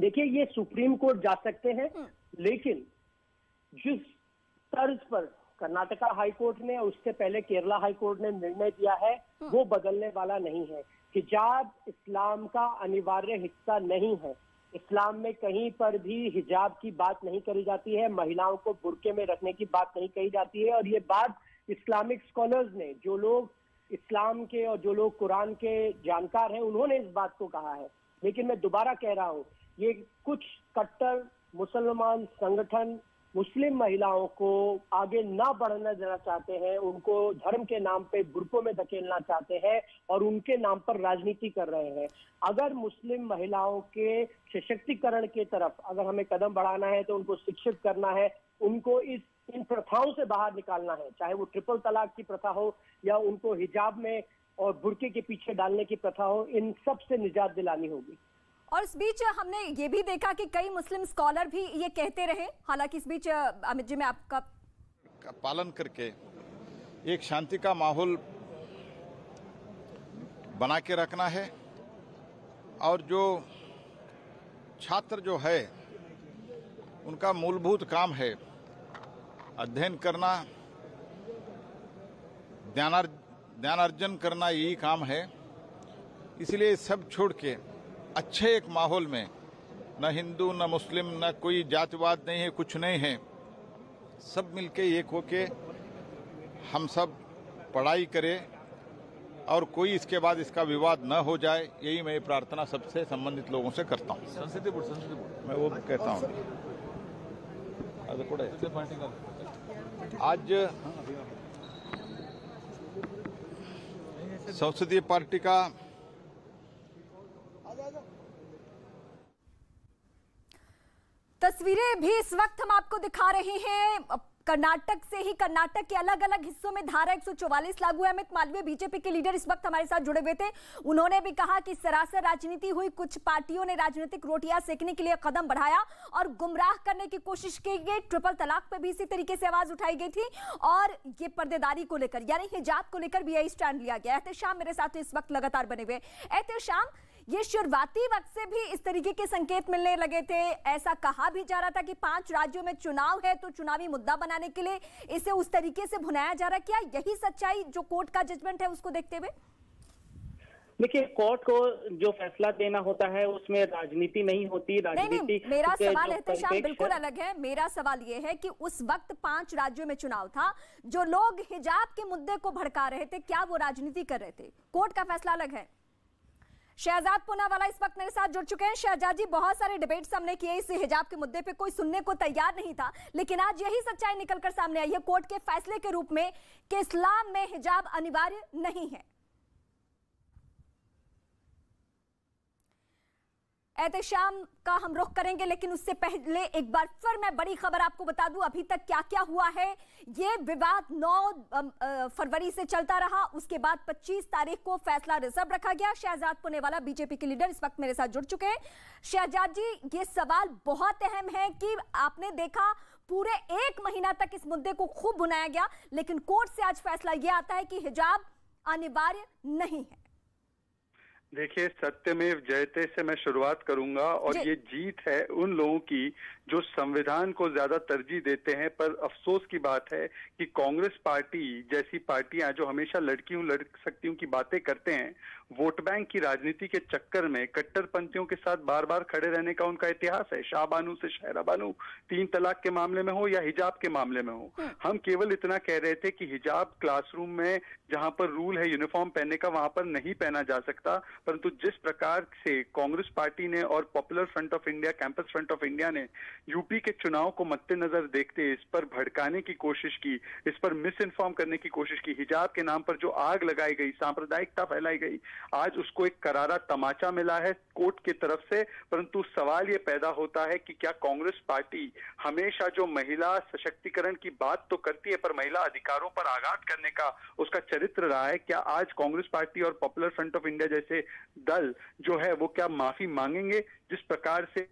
देखिए, ये supreme court जा सकते हैं, लेकिन जिस तर्ज पर कर्नाटका हाई कोर्ट ने और उससे पहले केरला हाई कोर्ट ने निर्णय दिया है वो बदलने वाला नहीं है। हिजाब इस्लाम का अनिवार्य हिस्सा नहीं है। इस्लाम में कहीं पर भी हिजाब की बात नहीं करी जाती है, महिलाओं को बुर्के में रखने की बात नहीं कही जाती है। और ये बात इस्लामिक स्कॉलर्स ने, जो लोग इस्लाम के और जो लोग कुरान के जानकार हैं, उन्होंने इस बात को कहा है। लेकिन मैं दोबारा कह रहा हूं, ये कुछ कट्टर मुसलमान संगठन मुस्लिम महिलाओं को आगे ना बढ़ने देना चाहते हैं, उनको धर्म के नाम पे बुर्कों में धकेलना चाहते हैं और उनके नाम पर राजनीति कर रहे हैं। अगर मुस्लिम महिलाओं के सशक्तिकरण की तरफ अगर हमें कदम बढ़ाना है तो उनको शिक्षित करना है, उनको इन प्रथाओं से बाहर निकालना है, चाहे वो ट्रिपल तलाक की प्रथा हो या उनको हिजाब में और बुर्के के पीछे डालने की प्रथा हो, इन सब से निजात दिलानी होगी। और इस बीच हमने ये भी देखा कि कई मुस्लिम स्कॉलर भी ये कहते रहे, हालांकि इस बीच अमित जी में आपका पालन करके एक शांति का माहौल बना के रखना है। और जो छात्र जो है उनका मूलभूत काम है अध्ययन करना, ज्ञानार्जन करना, यही काम है। इसलिए सब छोड़ के अच्छे एक माहौल में, न हिंदू न मुस्लिम न कोई जातिवाद नहीं है, कुछ नहीं है, सब मिलके एक होके हम सब पढ़ाई करें और कोई इसके बाद इसका विवाद न हो जाए, यही मैं प्रार्थना सबसे संबंधित लोगों से करता हूँ। संसदीय बोर्ड मैं वो कहता हूँ। आज संसदीय पार्टी का तस्वीरें भी इस वक्त हम आपको दिखा रहे हैं कर्नाटक से ही। कर्नाटक के अलग अलग हिस्सों में धारा 144 लागू है। अमित मालवीय बीजेपी के लीडर इस वक्त हमारे साथ जुड़े हुए थे। उन्होंने भी कहा कि सरासर राजनीति हुई, कुछ पार्टियों ने राजनीतिक रोटियां सेकने के लिए कदम बढ़ाया और गुमराह करने की कोशिश की गई। ट्रिपल तलाक पर भी इसी तरीके से आवाज उठाई गई थी और ये पर्देदारी को लेकर यानी हिजाब को लेकर भी यही स्टैंड लिया गया। एहतेशाम मेरे साथ इस वक्त लगातार बने हुए। एहतेशाम, ये शुरुआती वक्त से भी इस तरीके के संकेत मिलने लगे थे, ऐसा कहा भी जा रहा था कि 5 राज्यों में चुनाव है तो चुनावी मुद्दा बनाने के लिए इसे उस तरीके से भुनाया जा रहा है। क्या यही सच्चाई जो कोर्ट का जजमेंट है उसको देखते हुए? देखिए, कोर्ट को जो फैसला देना होता है उसमें राजनीति नहीं होती। राजनीति नहीं, मेरा सवाल एहतेशाम बिल्कुल अलग है। मेरा सवाल ये है कि उस वक्त 5 राज्यों में चुनाव था, जो लोग हिजाब के मुद्दे को भड़का रहे थे, क्या वो राजनीति कर रहे थे? कोर्ट का फैसला अलग है। शहजाद पूनावाला इस वक्त मेरे साथ जुड़ चुके हैं। शहजाद जी, बहुत सारे डिबेट्स हमने किए इस हिजाब के मुद्दे पे, कोई सुनने को तैयार नहीं था, लेकिन आज यही सच्चाई निकलकर सामने आई है कोर्ट के फैसले के रूप में कि इस्लाम में हिजाब अनिवार्य नहीं है। एहतेशाम का हम रुख करेंगे, लेकिन उससे पहले एक बार फिर मैं बड़ी खबर आपको बता दूं अभी तक क्या क्या हुआ है। ये विवाद 9 फरवरी से चलता रहा, उसके बाद 25 तारीख को फैसला रिजर्व रखा गया। शहजाद पूनावाला बीजेपी के लीडर इस वक्त मेरे साथ जुड़ चुके हैं। शहजाद जी, ये सवाल बहुत अहम है कि आपने देखा पूरे 1 महीना तक इस मुद्दे को खूब भुनाया गया, लेकिन कोर्ट से आज फैसला यह आता है कि हिजाब अनिवार्य नहीं है। देखिए, सत्यमेव जयते से मैं शुरुआत करूंगा और ये जीत है उन लोगों की जो संविधान को ज्यादा तरजीह देते हैं। पर अफसोस की बात है कि कांग्रेस पार्टी जैसी पार्टियां जो हमेशा लड़की हूं लड़ सकती हूं की बातें करते हैं, वोट बैंक की राजनीति के चक्कर में कट्टरपंथियों के साथ बार बार खड़े रहने का उनका इतिहास है। शाहबानू से शहरा बानू, 3 तलाक के मामले में हो या हिजाब के मामले में हो। हम केवल इतना कह रहे थे कि हिजाब क्लासरूम में जहां पर रूल है यूनिफॉर्म पहनने का, वहां पर नहीं पहना जा सकता। परंतु जिस प्रकार से कांग्रेस पार्टी ने और popular front of India, campus front of India ने यूपी के चुनाव को मद्देनजर देखते इस पर भड़काने की कोशिश की, इस पर मिस इन्फॉर्म करने की कोशिश की, हिजाब के नाम पर जो आग लगाई गई, सांप्रदायिकता फैलाई गई, आज उसको एक करारा तमाचा मिला है कोर्ट की तरफ से। परंतु सवाल ये पैदा होता है कि क्या कांग्रेस पार्टी हमेशा जो महिला सशक्तिकरण की बात तो करती है पर महिला अधिकारों पर आघात करने का उसका चरित्र रहा है, क्या आज कांग्रेस पार्टी और पॉपुलर फ्रंट ऑफ इंडिया जैसे दल जो है वो क्या माफी मांगेंगे? जिस प्रकार से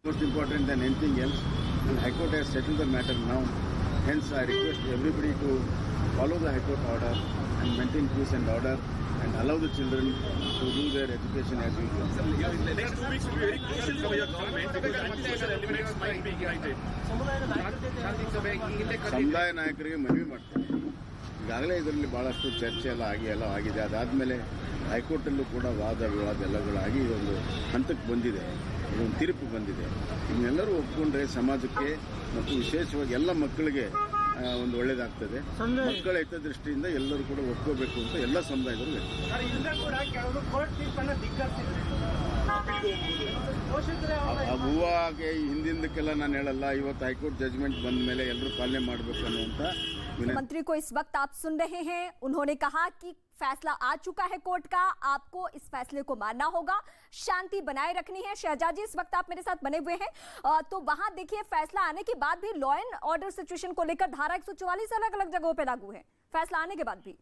most important than anything else, and High Court has settled the matter now. Hence, I request everybody to follow the High Court order and maintain peace and order and allow the children to do their education as usual. Next 2 weeks will be very crucial for your government because anti-social elements might be ignited. ಸಮುದಾಯ ನಾಯಕರಿಗೆ ಮನವಿ ಮಾಡ್ತಾರೆ. ಈಗಾಗಲೇ ಇದರಲ್ಲಿ ಭಾಳಷ್ಟು ಚರ್ಚೆ ಎಲ್ಲ ಆಗಿದೆ. ಅದಾದಮೇಲೆ ಹೈಕೋರ್ಟಲ್ಲೂ ಕೂಡ ವಾದ ವಿವಾದ ಎಲ್ಲಗಳಾಗಿ ಒಂದು ಹಂತಕ್ಕೆ ಬಂದಿದೆ, ಒಂದು ತೀರ್ಪು ಬಂದಿದೆ. ಇನ್ನೆಲ್ಲರೂ ಒಪ್ಪಿಕೊಂಡ್ರೆ ಸಮಾಜಕ್ಕೆ ಮತ್ತು ವಿಶೇಷವಾಗಿ ಎಲ್ಲ ಮಕ್ಕಳಿಗೆ ಒಂದು ಒಳ್ಳೇದಾಗ್ತದೆ. ಮಕ್ಕಳ ಹಿತದೃಷ್ಟಿಯಿಂದ ಎಲ್ಲರೂ ಕೂಡ ಒಪ್ಕೋಬೇಕು ಅಂತ ಎಲ್ಲ ಸಮುದಾಯದವರು ಹೂವಾಗೆ ಹಿಂದಿಂದಕ್ಕೆಲ್ಲ ನಾನು ಹೇಳಲ್ಲ. ಇವತ್ತು ಹೈಕೋರ್ಟ್ जजमेंट ಬಂದ ಮೇಲೆ ಎಲ್ಲರೂ ಪಾಲನೆ ಮಾಡಬೇಕು ಅನ್ನುವಂತ. मंत्री को इस वक्त आप सुन रहे हैं, उन्होंने कहा कि फैसला आ चुका है कोर्ट का, आपको इस फैसले को मानना होगा, शांति बनाए रखनी है। शहजाद जी, इस वक्त आप मेरे साथ बने हुए हैं, तो वहां देखिए फैसला आने के बाद भी लॉ एंड ऑर्डर सिचुएशन को लेकर धारा 144 अलग अलग जगहों पे लागू है, फैसला आने के बाद भी।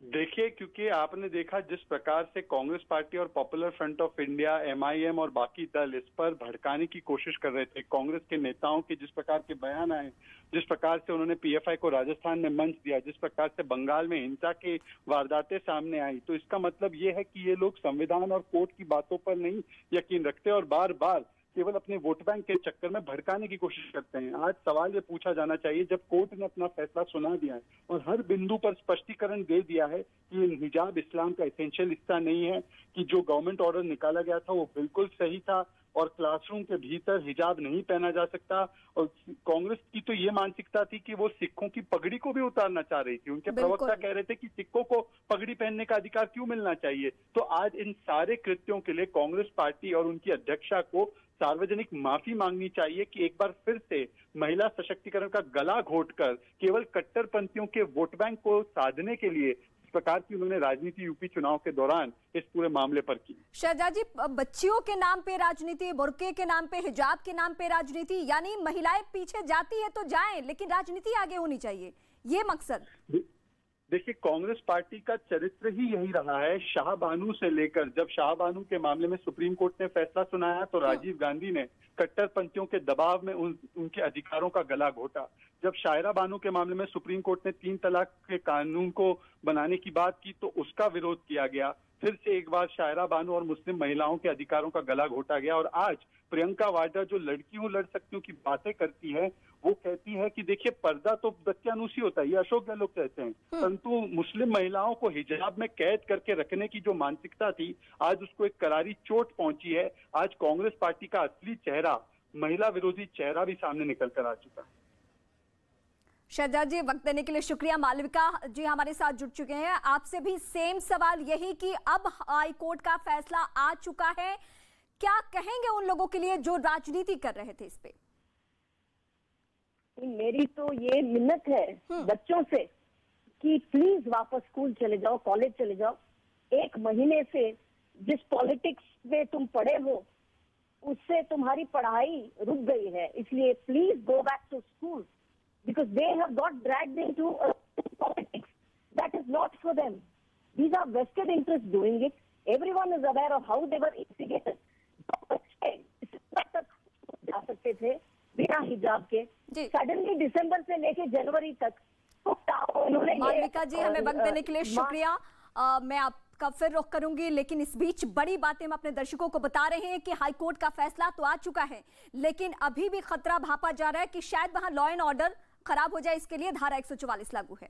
देखिए, क्योंकि आपने देखा जिस प्रकार से कांग्रेस पार्टी और popular front of India, MIM और बाकी दल इस पर भड़काने की कोशिश कर रहे थे, कांग्रेस के नेताओं के जिस प्रकार के बयान आए, जिस प्रकार से उन्होंने PFI को राजस्थान में मंच दिया, जिस प्रकार से बंगाल में हिंसा की वारदातें सामने आई, तो इसका मतलब ये है कि ये लोग संविधान और कोर्ट की बातों पर नहीं यकीन रखते और बार बार केवल अपने वोट बैंक के चक्कर में भड़काने की कोशिश करते हैं। आज सवाल ये पूछा जाना चाहिए, जब कोर्ट ने अपना फैसला सुना दिया है और हर बिंदु पर स्पष्टीकरण दे दिया है कि हिजाब इस्लाम का एसेंशियल हिस्सा नहीं है, कि जो गवर्नमेंट ऑर्डर निकाला गया था वो बिल्कुल सही था और क्लासरूम के भीतर हिजाब नहीं पहना जा सकता। और कांग्रेस की तो ये मानसिकता थी कि वो सिखों की पगड़ी को भी उतारना चाह रही थी। उनके प्रवक्ता कह रहे थे कि सिखों को पगड़ी पहनने का अधिकार क्यों मिलना चाहिए। तो आज इन सारे कृत्यों के लिए कांग्रेस पार्टी और उनकी अध्यक्षा को सार्वजनिक माफी मांगनी चाहिए कि एक बार फिर से महिला सशक्तिकरण का गला घोटकर केवल कट्टरपंथियों के वोट बैंक को साधने के लिए इस प्रकार की उन्होंने राजनीति यूपी चुनाव के दौरान इस पूरे मामले पर की। शहजाद जी, बच्चियों के नाम पे राजनीति, बुर्के के नाम पे, हिजाब के नाम पे राजनीति, यानी महिलाएं पीछे जाती है तो जाएं, लेकिन राजनीति आगे होनी चाहिए, ये मकसद। देखिए, कांग्रेस पार्टी का चरित्र ही यही रहा है। शाहबानू से लेकर, जब शाहबानू के मामले में सुप्रीम कोर्ट ने फैसला सुनाया तो राजीव गांधी ने कट्टरपंथियों के दबाव में उनके अधिकारों का गला घोटा। जब शायरा बानू के मामले में सुप्रीम कोर्ट ने 3 तलाक के कानून को बनाने की बात की तो उसका विरोध किया गया। फिर से एक बार शायरा बानू और मुस्लिम महिलाओं के अधिकारों का गला घोटा गया। और आज प्रियंका वाड्रा जो लड़की हूं लड़ सकती हूँ की बातें करती है, वो कहती है कि देखिए पर्दा तो दत्यानुसी होता है, ये अशोक गहलोत कहते हैं, परंतु मुस्लिम महिलाओं को हिजाब में कैद करके रखने की जो मानसिकता थी, आज उसको एक करारी चोट पहुंची है। आज कांग्रेस पार्टी का असली चेहरा, महिला विरोधी चेहरा भी सामने निकल कर आ चुका है। शहजाद जी, वक्त देने के लिए शुक्रिया। मालविका जी हमारे साथ जुड़ चुके हैं, आपसे भी सेम सवाल यही कि अब हाई कोर्ट का फैसला आ चुका है, क्या कहेंगे उन लोगों के लिए जो राजनीति कर रहे थे इस पे? मेरी तो ये मिन्नत है बच्चों से कि प्लीज वापस स्कूल चले जाओ, कॉलेज चले जाओ। 1 महीने से जिस पॉलिटिक्स में तुम पढ़े हो उससे तुम्हारी पढ़ाई रुक गई है, इसलिए please go back to school because they have got dragged into politics that is not for them. These are vested interests doing it. Everyone is aware of how they were instigated. जा सकते थे बिना हिजाब के, suddenly दिसंबर से लेके जनवरी तक। मालविका जी, हमें वक्त देने के लिए शुक्रिया। मैं आपका फिर रुख करूंगी, लेकिन इस बीच बड़ी बातें हम अपने दर्शकों को बता रहे हैं कि हाईकोर्ट का फैसला तो आ चुका है, लेकिन अभी भी खतरा भापा जा रहा है कि शायद वहां लॉ एंड ऑर्डर खराब हो जाए, इसके लिए धारा 144 लागू है।